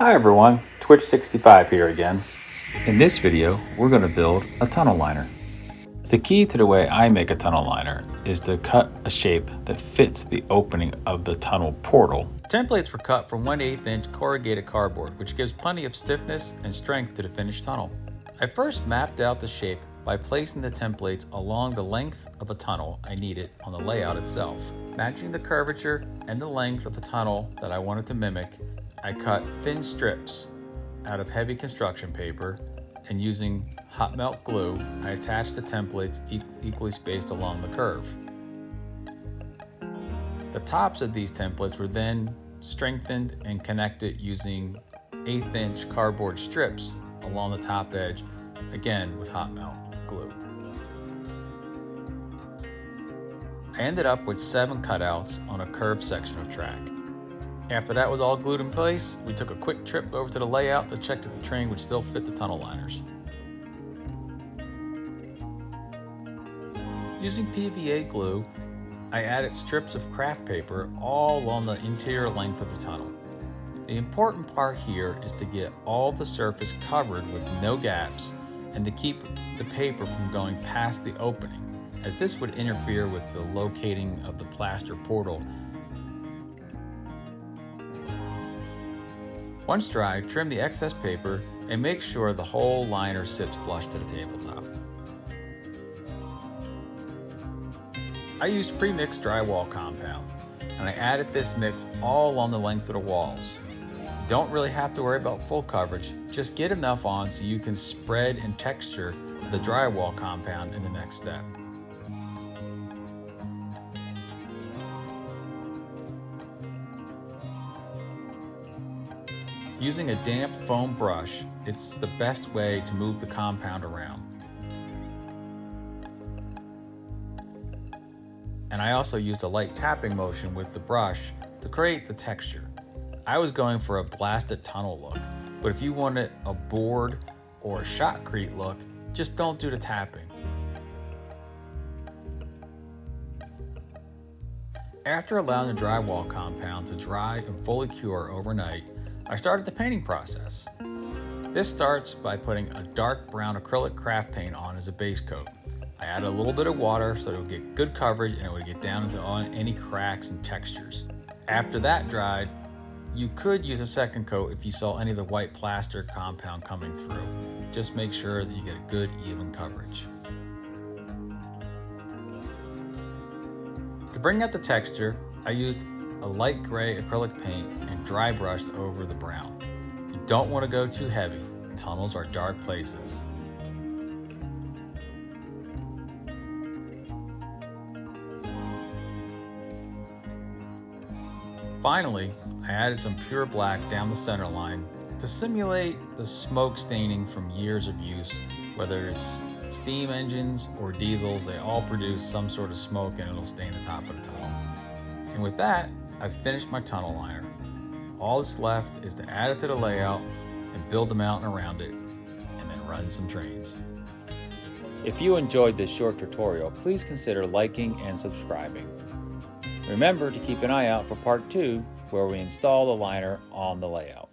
Hi everyone, Twitch65 here again. In this video, we're going to build a tunnel liner. The key to the way I make a tunnel liner is to cut a shape that fits the opening of the tunnel portal. Templates were cut from 1/8 inch corrugated cardboard, which gives plenty of stiffness and strength to the finished tunnel. I first mapped out the shape by placing the templates along the length of a tunnel I needed on the layout itself. Matching the curvature and the length of the tunnel that I wanted to mimic, I cut thin strips out of heavy construction paper, and using hot melt glue, I attached the templates equally spaced along the curve. The tops of these templates were then strengthened and connected using 1/8 inch cardboard strips along the top edge, again with hot melt glue. I ended up with 7 cutouts on a curved section of track. After that was all glued in place, we took a quick trip over to the layout to check that the train would still fit the tunnel liners. Using PVA glue, I added strips of craft paper all along the interior length of the tunnel. The important part here is to get all the surface covered with no gaps and to keep the paper from going past the opening, as this would interfere with the locating of the plaster portal. Once dry, trim the excess paper and make sure the whole liner sits flush to the tabletop. I used pre-mixed drywall compound, and I added this mix all along the length of the walls. You don't really have to worry about full coverage, just get enough on so you can spread and texture the drywall compound in the next step. Using a damp foam brush, it's the best way to move the compound around. And I also used a light tapping motion with the brush to create the texture. I was going for a blasted tunnel look, but if you wanted a board or a shotcrete look, just don't do the tapping. After allowing the drywall compound to dry and fully cure overnight, I started the painting process. This starts by putting a dark brown acrylic craft paint on as a base coat. I added a little bit of water so it would get good coverage and it would get down into any cracks and textures. After that dried, you could use a second coat if you saw any of the white plaster compound coming through. Just make sure that you get a good even coverage. To bring out the texture, I used a light gray acrylic paint and dry brushed over the brown. You don't want to go too heavy. Tunnels are dark places. Finally, I added some pure black down the center line to simulate the smoke staining from years of use. Whether it's steam engines or diesels, they all produce some sort of smoke and it'll stain the top of the tunnel. And with that, I've finished my tunnel liner. All that's left is to add it to the layout and build the mountain around it, and then run some trains. If you enjoyed this short tutorial, please consider liking and subscribing. Remember to keep an eye out for part 2, where we install the liner on the layout.